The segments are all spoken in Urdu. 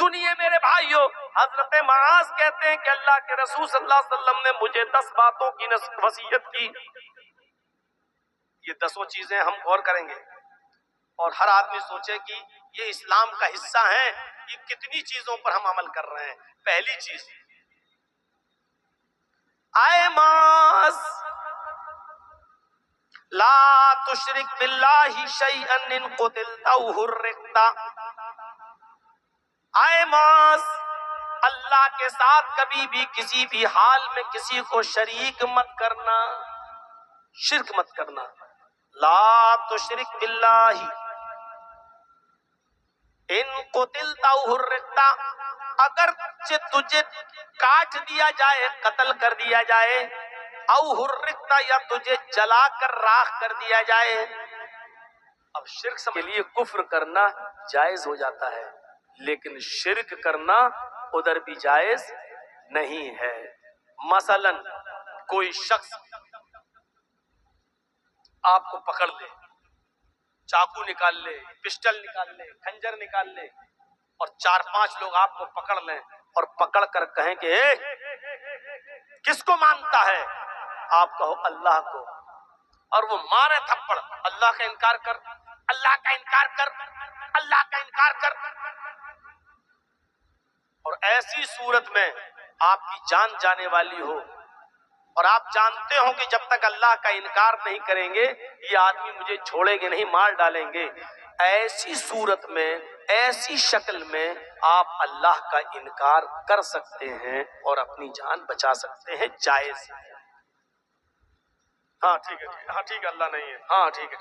سنیے میرے بھائیوں، حضرت معاذ کہتے ہیں کہ اللہ کے رسول صلی اللہ علیہ وسلم نے مجھے 10 باتوں کی وصیت کی. یہ 10 چیزیں ہم غور کریں گے اور ہر آدمی سوچے کہ یہ اسلام کا حصہ ہیں، یہ کتنی چیزوں پر ہم عمل کر رہے ہیں. پہلی چیز، اے معاذ لا تشرک باللہ شیئا ان قتلت او حرقت. اے معاذ، اللہ کے ساتھ کبھی بھی کسی بھی حال میں کسی کو شریک مت کرنا، شرک مت کرنا. لا تشرک باللہ ان قتلت او حرقت. اگر تجھے کاٹ دیا جائے، قتل کر دیا جائے، او حرقت یا تجھے جلا کر راکھ کر دیا جائے. اب شرک کے لیے کفر کرنا جائز ہو جاتا ہے، لیکن شرک کرنا ادھر بھی جائز نہیں ہے. مثلا کوئی شخص آپ کو پکڑ لے، چاقو نکال لے، پسٹل نکال لے، خنجر نکال لے، اور 4-5 لوگ آپ کو پکڑ لیں اور پکڑ کر کہیں کہ اے کس کو مانتا ہے؟ آپ کہو اللہ کو، اور وہ مارے تھپڑ، اللہ کا انکار کر، اللہ کا انکار کر، اللہ کا انکار کر. اور ایسی صورت میں آپ کی جان جانے والی ہو اور آپ جانتے ہو کہ جب تک اللہ کا انکار نہیں کریں گے یہ آدمی مجھے چھوڑیں گے نہیں، مار ڈالیں گے. ایسی صورت میں، ایسی شکل میں آپ اللہ کا انکار کر سکتے ہیں اور اپنی جان بچا سکتے ہیں. جائز. ہاں ٹھیک ہے، ہاں ٹھیک ہے، اللہ نہیں ہے، ہاں ٹھیک ہے،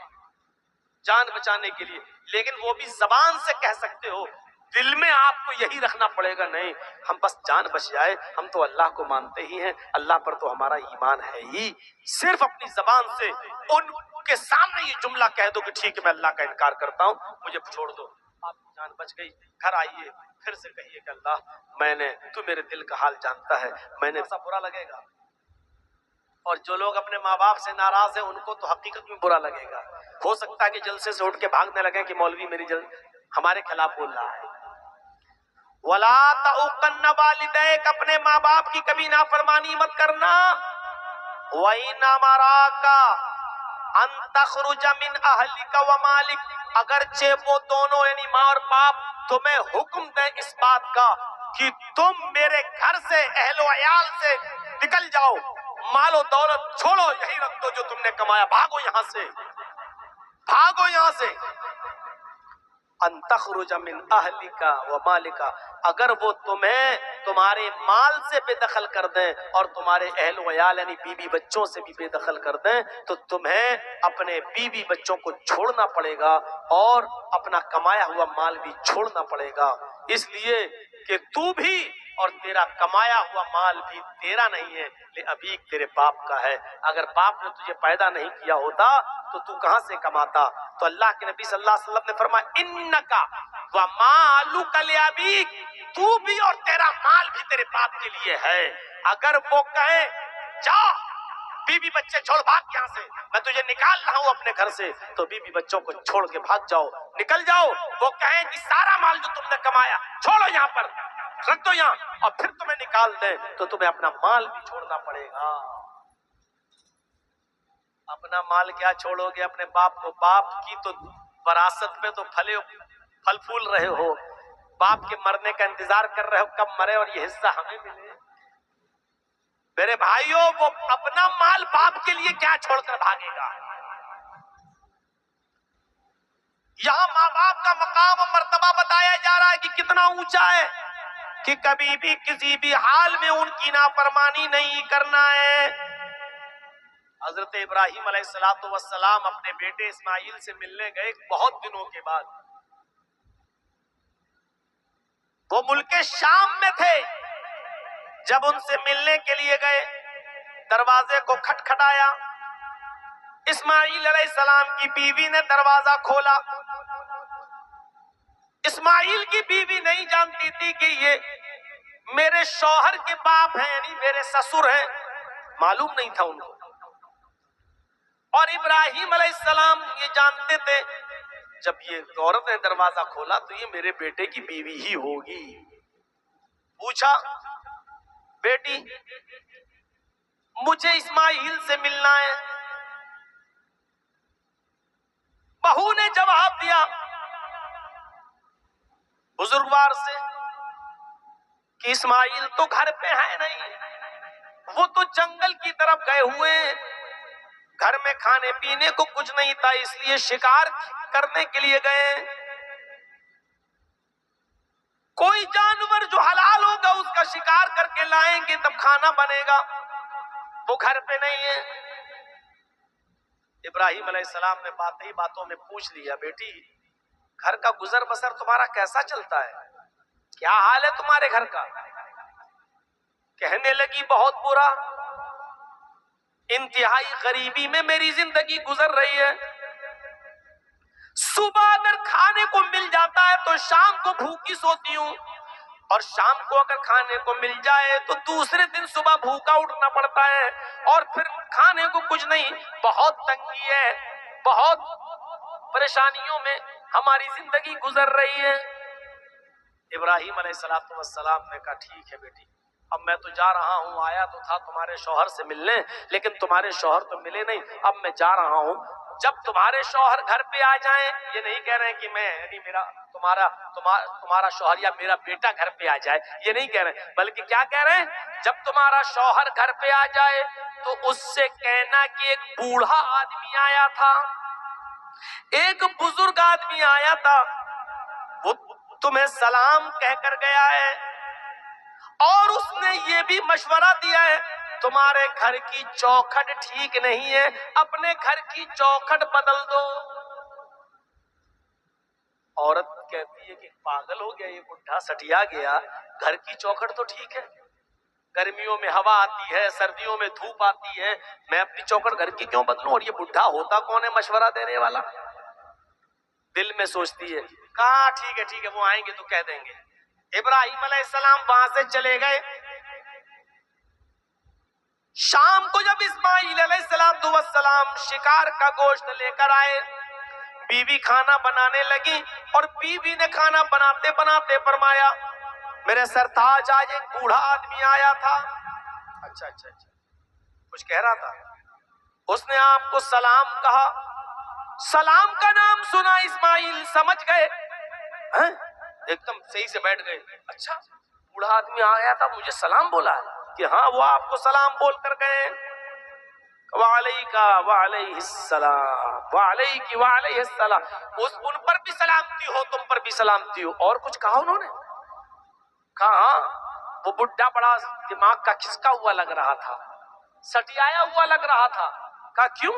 جان بچانے کے لیے. لیکن وہ بھی زبان سے کہہ سکتے ہو، دل میں آپ کو یہی رکھنا پڑے گا نہیں ہم بس جان بچ جائے، ہم تو اللہ کو مانتے ہی ہیں، اللہ پر تو ہمارا ایمان ہے ہی. صرف اپنی زبان سے ان کے سامنے یہ جملہ کہہ دو کہ ٹھیک ہے میں اللہ کا انکار کرتا ہوں، مجھے چھوڑ دو، آپ کی جان بچ گئی. گھر آئیے پھر سے کہیے کہ اللہ تو میرے دل کا حال جانتا ہے، میں نے ایسا برا لگے گا. اور جو لوگ اپنے ماں باپ سے ناراض ہیں ان کو تو حقیقت میں برا لگے گا. ہو سکتا ہے کہ جلسے سے اٹھ کے بھاگنے لگے کہ مولوی ہمارے خلاف بول رہا ہے. وَلَا تَعُقَّنَّ وَالِدَيْكَ، اپنے ماں باپ کی کبھی نافرمانی مت کرنا. وَإِنْ أَمَرَاكَ أَن تَخْرُجَ مِنْ أَهْلِكَ وَمَالِكَ، اگرچہ وہ دونوں یعنی ماں اور باپ تمہیں حکم دیں اس بات کا کہ تم میرے گھر سے، اہل و عیال سے نکل جاؤ، مال و دولت چھوڑو، یہی رکھ دو جو تم نے کمایا، بھاگو یہاں سے، بھاگو یہاں سے. ان تخرج من اہلک و مالک، اگر وہ تمہیں تمہارے مال سے بے دخل کر دیں اور تمہارے اہل و عیال یعنی بیوی بچوں سے بھی بے دخل کر دیں تو تمہیں اپنے بیوی بچوں کو چھوڑنا پڑے گا اور اپنا کمایا ہوا مال بھی چھوڑنا پڑے گا. اس لیے کہ تو بھی اور تیرا کمایا ہوا مال بھی تیرا نہیں ہے، ابھی تیرے باپ کا ہے. اگر باپ نے تجھے پیدا نہیں کیا ہوتا تو تو کہاں سے کماتا؟ تو اللہ کے نبی صلی اللہ علیہ وسلم نے فرمایا انکا ومالک لابیک، تو بھی اور تیرا مال بھی تیرے باپ کے لیے ہے. اگر وہ کہیں جا بیوی بچے چھوڑ بھاگ یہاں سے، میں تجھے نکال رہا ہوں اپنے گھر سے، تو بیوی بچوں کو چھوڑ کے بھاگ جاؤ، نکل جاؤ. وہ کہیں کہ سارا مال جو تم نے کمایا چھوڑو یہاں پر، رکھ دو یہاں، اور پھر تمہیں نکال دیں تو تمہیں اپنا مال بھی چھوڑنا پڑے گا. اپنا مال کیا چھوڑو گے اپنے باپ کو؟ باپ کی تو وراثت میں تو پھل پھول رہے ہو، باپ کے مرنے کا انتظار کر رہے ہو کب مرے اور یہ حصہ ہمیں ملے. میرے بھائیوں وہ اپنا مال باپ کے لیے کیا چھوڑ کر بھاگے گا؟ یہاں ماں باپ کا مقام و مرتبہ بتایا جا رہا ہے کہ کتنا اونچا ہے، کہ کبھی بھی کسی بھی حال میں ان کی نافرمانی نہیں کرنا ہے. حضرت ابراہیم علیہ السلام اپنے بیٹے اسماعیل سے ملنے گئے بہت دنوں کے بعد. وہ ملک شام میں تھے، جب ان سے ملنے کے لیے گئے دروازے کو کھٹکھٹایا. اسماعیل علیہ السلام کی بیوی نے دروازہ کھولا. اسماعیل کی بیوی نہیں جانتی تھی کہ یہ میرے شوہر کے باپ ہیں، یعنی میرے سسر ہیں، معلوم نہیں تھا ان کو. اور ابراہیم علیہ السلام یہ جانتے تھے جب یہ عورت نے دروازہ کھولا تو یہ میرے بیٹے کی بیوی ہی ہوگی. پوچھا بیٹی مجھے اسماعیل سے ملنا ہے. بہو نے جواب دیا بزرگوار سے کہ اسماعیل تو گھر پہ ہے نہیں, وہ تو جنگل کی طرف گئے ہوئے ہیں, گھر میں کھانے پینے کو کچھ نہیں تھا اس لیے شکار کرنے کے لیے گئے. کوئی جانور جو حلال ہوگا اس کا شکار کر کے لائیں گے تب کھانا بنے گا, وہ گھر پہ نہیں ہے. ابراہیم علیہ السلام نے باتوں میں پوچھ لیا بیٹی گھر کا گزر بسر تمہارا کیسا چلتا ہے, کیا حال ہے تمہارے گھر کا؟ کہنے لگی بہت برا, انتہائی غریبی میں میری زندگی گزر رہی ہے. صبح اگر کھانے کو مل جاتا ہے تو شام کو بھوکی سوتی ہوں, اور شام کو اگر کھانے کو مل جائے تو دوسرے دن صبح بھوکا اٹھنا پڑتا ہے, اور پھر کھانے کو کچھ نہیں. بہت تنگی ہے, بہت پریشانیوں میں ہماری زندگی گزر رہی ہے. ابراہیم علیہ السلام نے کہا ٹھیک ہے بیٹی, اب میں تو جا رہا ہوں, آیا تو تھا تمہارے شوہر سے ملنے لیکن تمہارے شوہر تو ملے نہیں, اب میں جا رہا ہوں. جب تمہارے شوہر گھر پہ آ جائیں, یہ نہیں کہہ رہے کہ میں یعنی تمہارا شوہر یا میرا بیٹا گھر پہ آ جائے, یہ نہیں کہہ رہے, بلکہ کیا کہہ رہے ہیں جب تمہارا شوہر گھر پہ آ جائے تو اس سے کہنا کہ ایک بوڑھا آدمی آیا تھا, ایک بزرگ آدمی آیا تھا, وہ تمہیں سلام کہہ کر گیا ہے اور اس نے یہ بھی مشورہ دیا ہے تمہارے گھر کی چوکھٹ ٹھیک نہیں ہے, اپنے گھر کی چوکھٹ بدل دو. عورت کہتی ہے کہ پاگل ہو گیا, یہ بڈھا سٹیا گیا, گھر کی چوکھٹ تو ٹھیک ہے, گرمیوں میں ہوا آتی ہے, سردیوں میں دھوپ آتی ہے, میں اپنی چوکھٹ گھر کی کیوں بدلوں, اور یہ بڈھا ہوتا کون ہے مشورہ دینے والا؟ دل میں سوچتی ہے کہاں ٹھیک ہے وہ آئیں گے تو کہہ دیں گے. ابراہیم علیہ السلام وہاں سے چلے گئے. شام کو جب اسماعیل علیہ السلام شکار کا گوشت لے کر آئے, بیوی کھانا بنانے لگی, اور بیوی نے کھانا بناتے بناتے فرمایا میرے سرتاج آج ایک بوڑھا آدمی آیا تھا. اچھا کچھ کہہ رہا تھا, اس نے آپ کو سلام کہا. سلام کا نام سنا اسماعیل سمجھ گئے, ایک دم صحیح سے بیٹھ گئے. اچھا بوڑھا آدمی آیا تھا مجھے سلام بولا ہے, کہ ہاں وہ آپ کو سلام بول کر گئے. وعلیکا وعلیہ السلام وعلیکی وعلیہ السلام, ان پر بھی سلامتی ہو تم پر بھی سلامتی ہو. اور کچھ کہا انہوں نے؟ کہا وہ بڈھا بڑا دماغ کا کھسکا ہوا لگ رہا تھا, سٹیایا ہوا لگ رہا تھا. کہا کیوں؟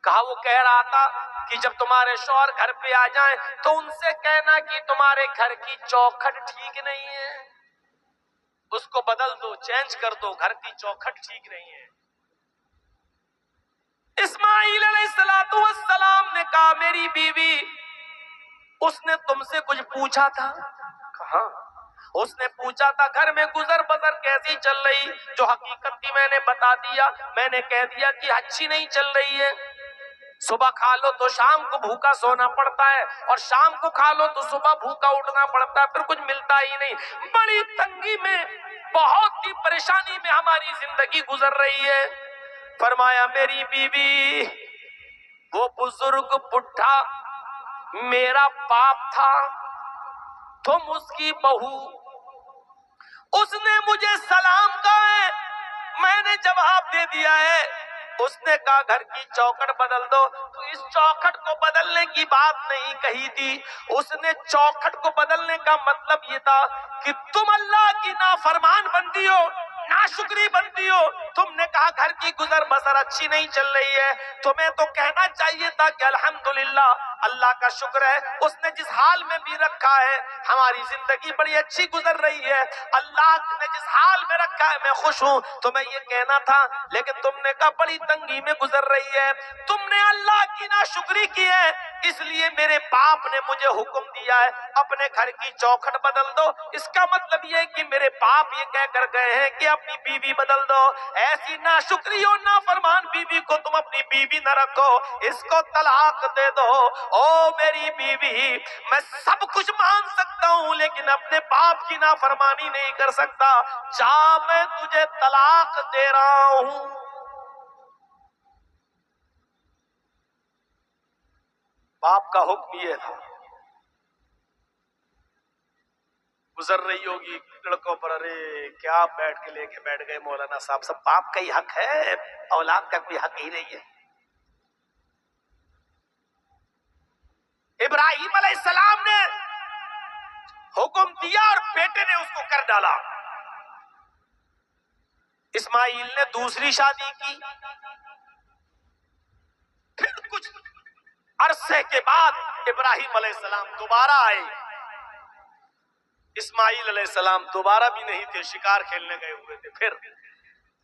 کہا وہ کہہ رہا تھا کہ جب تمہارے شوہر گھر پہ آ جائیں تو ان سے کہنا کہ تمہارے گھر کی چوکھٹ ٹھیک نہیں ہے, اس کو بدل دو, چینج کر دو, گھر کی چوکھٹ ٹھیک نہیں ہے. اسماعیل علیہ السلام نے کہا میری بیوی اس نے تم سے کچھ پوچھا تھا؟ کہا اس نے پوچھا تھا گھر میں گزر بسر کیسی چل رہی, جو حقیقت تھی میں نے بتا دیا, میں نے کہہ دیا کہ اچھی نہیں چل رہی ہے. صبح کھا لو تو شام کو بھوکا سونا پڑتا ہے, اور شام کو کھا لو تو صبح بھوکا اٹھنا پڑتا ہے, پھر کچھ ملتا ہی نہیں. بڑی تنگی میں, بہت ہی پریشانی میں ہماری زندگی گزر رہی ہے. فرمایا میری بیوی وہ بزرگ بڈھا میرا باپ تھا, تم اس کی بہو, اس نے مجھے سلام کہا ہے, میں نے جواب دے دیا ہے. اس نے کہا گھر کی چوکھٹ بدل دو, تو اس چوکھٹ کو بدلنے کی بات نہیں کہی تھی. اس نے چوکھٹ کو بدلنے کا مطلب یہ تھا کہ تم اللہ کی نافرمان بندی ہو, ناشکری بندی ہو. تم نے کہا گھر کی گزر بسر اچھی نہیں چل رہی ہے, تمہیں تو کہنا چاہیے تھا کہ الحمدللہ اللہ کا شکر ہے اس نے جس حال میں بھی رکھا ہے ہماری زندگی بڑی اچھی گزر رہی ہے, اللہ نے جس حال میں رکھا ہے میں خوش ہوں. تمہیں یہ کہنا تھا, لیکن تم نے کہا بڑی تنگی میں گزر رہی ہے, تم نے اللہ کی ناشکری کی ہے, اس لیے میرے باپ نے مجھے حکم دیا ہے اپنے گھر کی چوکھٹ بدل دو. اس کا مطلب یہ ہے کہ میرے باپ یہ کہہ کر گئے ہیں کہ اپنی بیوی بدل دو. ایسی ناشکری اور نافرمان بیوی کو تم اپنی بیوی نہ رکھو, اس کو طلاق دے دو. او میری بیوی، میں سب کچھ مان سکتا ہوں لیکن اپنے باپ کی نافرمانی نہیں کر سکتا، جا میں تجھے طلاق دے رہا ہوں۔ باپ کا حکم یہ تھا۔ گزر رہی ہوگی لڑکوں پر، ارے کیا بیٹھ گئے مولانا صاحب، سب باپ کا ہی حق ہے، اولاد کا کوئی حق ہی نہیں ہے۔ ابراہیم علیہ السلام نے حکم دیا اور بیٹے نے اس کو کر ڈالا۔ اسماعیل نے دوسری شادی کی، پھر کچھ عرصے کے بعد ابراہیم علیہ السلام دوبارہ آئے۔ اسماعیل علیہ السلام دوبارہ بھی نہیں تھے، شکار کھیلنے گئے ہوئے تھے۔ پھر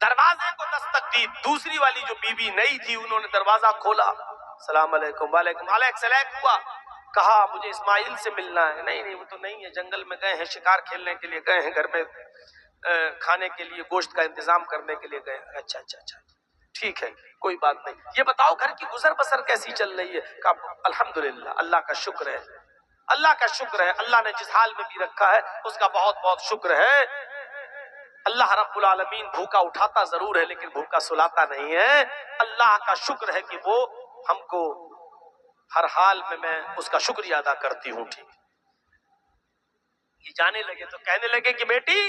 دروازے کو دستک دی، دوسری والی جو بی بی نئی تھی انہوں نے دروازہ کھولا، السلام علیکم، وعلیکم السلام ہوا، کہا مجھے اسماعیل سے ملنا ہے۔ نہیں وہ تو نہیں ہے، جنگل میں گئے ہیں، شکار کھیلنے کے لیے گئے ہیں، گھر میں کھانے کے لیے گوشت کا انتظام کرنے کے لیے گئے ہیں۔ اچھا ٹھیک ہے، کوئی بات نہیں، یہ بتاؤ گھر کی گزر بسر کیسی چل رہی ہے؟ کہا الحمدللہ، اللہ کا شکر ہے، اللہ کا شکر ہے، اللہ نے جس حال میں بھی رکھا ہے اس کا بہت بہت شکر ہے۔ اللہ رب العالمین بھوکا اٹھاتا ضرور ہے لیکن بھوکا سلاتا نہیں ہے۔ اللہ کا شکر ہے کہ وہ ہم کو ہر حال میں اس کا شکریہ ادا کرتی ہوں۔ ٹھیک، یہ جانے لگے تو کہنے لگے کہ بیٹی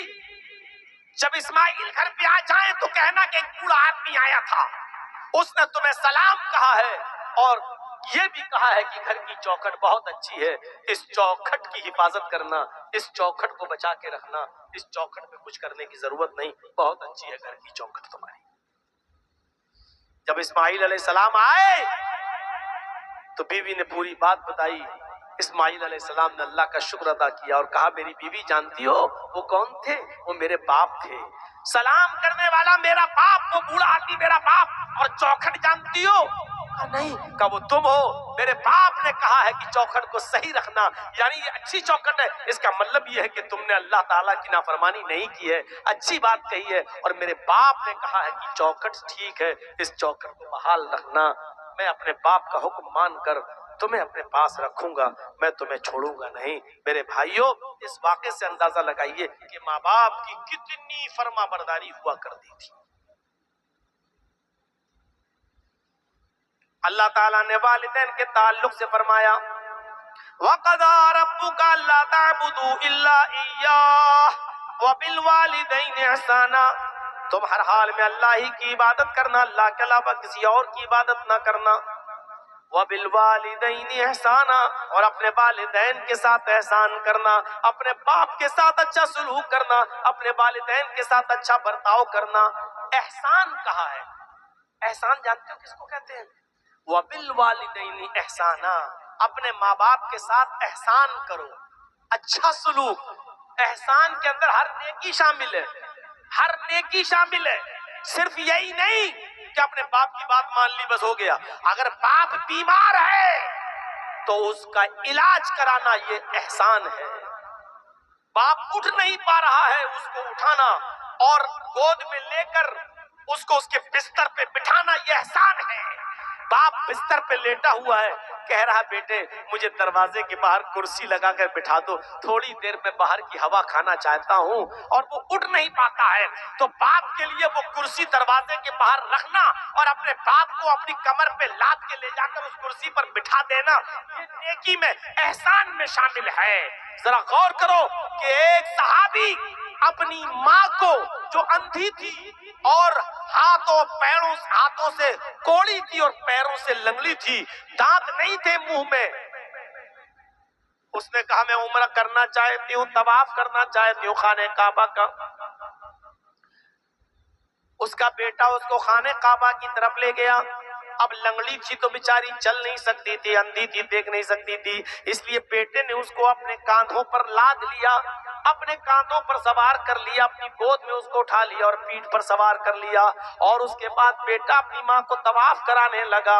جب اسماعیل گھر پہ آ جائیں تو کہنا کہ ایک بوڑھا آدمی آیا تھا، اس نے تمہیں سلام کہا ہے اور یہ بھی کہا ہے کہ گھر کی چوکھٹ بہت اچھی ہے، اس چوکھٹ کی حفاظت کرنا، اس چوکھٹ کو بچا کے رکھنا، اس چوکھٹ پہ کچھ کرنے کی ضرورت نہیں، بہت اچھی ہے گھر کی چوکھٹ تمہاری۔ جب اسماعیل علیہ السلام آئے تو بیوی نے پوری بات بتائی۔ اسماعیل علیہ السلام نے اللہ کا شکر ادا کیا اور کہا میری بیوی جانتی ہو وہ کون تھے؟ وہ میرے باپ تھے، سلام کرنے والا میرا باپ، وہ بوڑھا آدمی میرا باپ، اور چوکھٹ جانتی ہو؟ کہا نہیں۔ کہا وہ تم ہو، میرے باپ نے کہا ہے کہ چوکھٹ کو صحیح رکھنا، یعنی یہ اچھی چوکھٹ ہے، اس کا مطلب یہ ہے کہ تم نے اللہ تعالیٰ کی نافرمانی نہیں کی ہے، اچھی بات کہی ہے، اور میرے باپ نے کہا ہے کہ چوکھٹ ٹھیک ہے، اس چوکھٹ کو بحال رکھنا، میں اپنے باپ کا حکم مان کر تمہیں اپنے پاس رکھوں گا، میں تمہیں چھوڑوں گا نہیں۔ میرے بھائیوں، اس واقعے سے اندازہ لگائیے کہ ماں باپ کی کتنی فرما برداری ہوا کرتی تھی۔ اللہ تعالیٰ نے والدین کے تعلق سے فرمایا وَقَضَىٰ رَبُّكَ أَلَّا تَعْبُدُوا إِلَّا إِيَّاهُ وَبِالْوَالِدَيْنِ إِحْسَانًا، تم ہر حال میں اللہ ہی کی عبادت کرنا، اللہ کے علاوہ کسی اور کی عبادت نہ کرنا۔ وَبِالْوَالِدَيْنِ إِحْسَانًا، اور اپنے والدین کے ساتھ احسان کرنا، اپنے باپ کے ساتھ اچھا سلوک کرنا، اپنے والدین کے ساتھ اچھا برتاؤ کرنا۔ احسان کہا ہے، احسان جانتے ہو کس کو کہتے ہیں؟ وَبِالْوَالِدَيْنِ إِحْسَانًا، اپنے ماں باپ کے ساتھ احسان کرو، اچھا سلوک۔ احسان کے اندر ہر نیکی شامل ہے، ہر نیکی شامل ہے، صرف یہی نہیں کہ اپنے باپ کی بات مان لی بس ہو گیا۔ اگر باپ بیمار ہے تو اس کا علاج کرانا یہ احسان ہے۔ باپ اٹھ نہیں پا رہا ہے، اس کو اٹھانا اور گود میں لے کر اس کو اس کے بستر پہ بٹھانا یہ احسان ہے۔ باپ بستر پہ لیٹا ہوا ہے، کہہ رہا بیٹے مجھے دروازے کے باہر کرسی لگا کر بٹھا دو، تھوڑی دیر میں باہر کی ہوا کھانا چاہتا ہوں، اور وہ اٹھ نہیں پاتا ہے، تو باپ کے لیے وہ کرسی دروازے کے باہر رکھنا اور اپنے باپ کو اپنی کمر پہ لاد کے لے جا کر اس کرسی پر بٹھا دینا یہ نیکی میں، احسان میں شامل ہے۔ ذرا غور کرو کہ ایک صحابی اپنی ماں کو جو اندھی تھی اور ہاتھوں سے کوڑی تھی اور پیروں سے لنگڑی تھی، دانت نہیں تھے منہ میں، اس نے کہا میں عمرہ کرنا چاہتی ہوں، طواف کرنا چاہتی ہوں خانہ کعبہ کا۔ اس کا بیٹا اس کو خانہ کعبہ کی طرف لے گیا۔ اب لنگڑی تھی تو بیچاری چل نہیں سکتی تھی، اندھی تھی دیکھ نہیں سکتی تھی، اس لیے بیٹے نے اس کو اپنے کاندھوں پر لاد لیا، اپنے کاندھوں پر سوار کر لیا، اپنی گود میں اس کو اٹھا لیا اور پیٹھ پر سوار کر لیا، اور اس کے بعد بیٹا اپنی ماں کو طواف کرانے لگا۔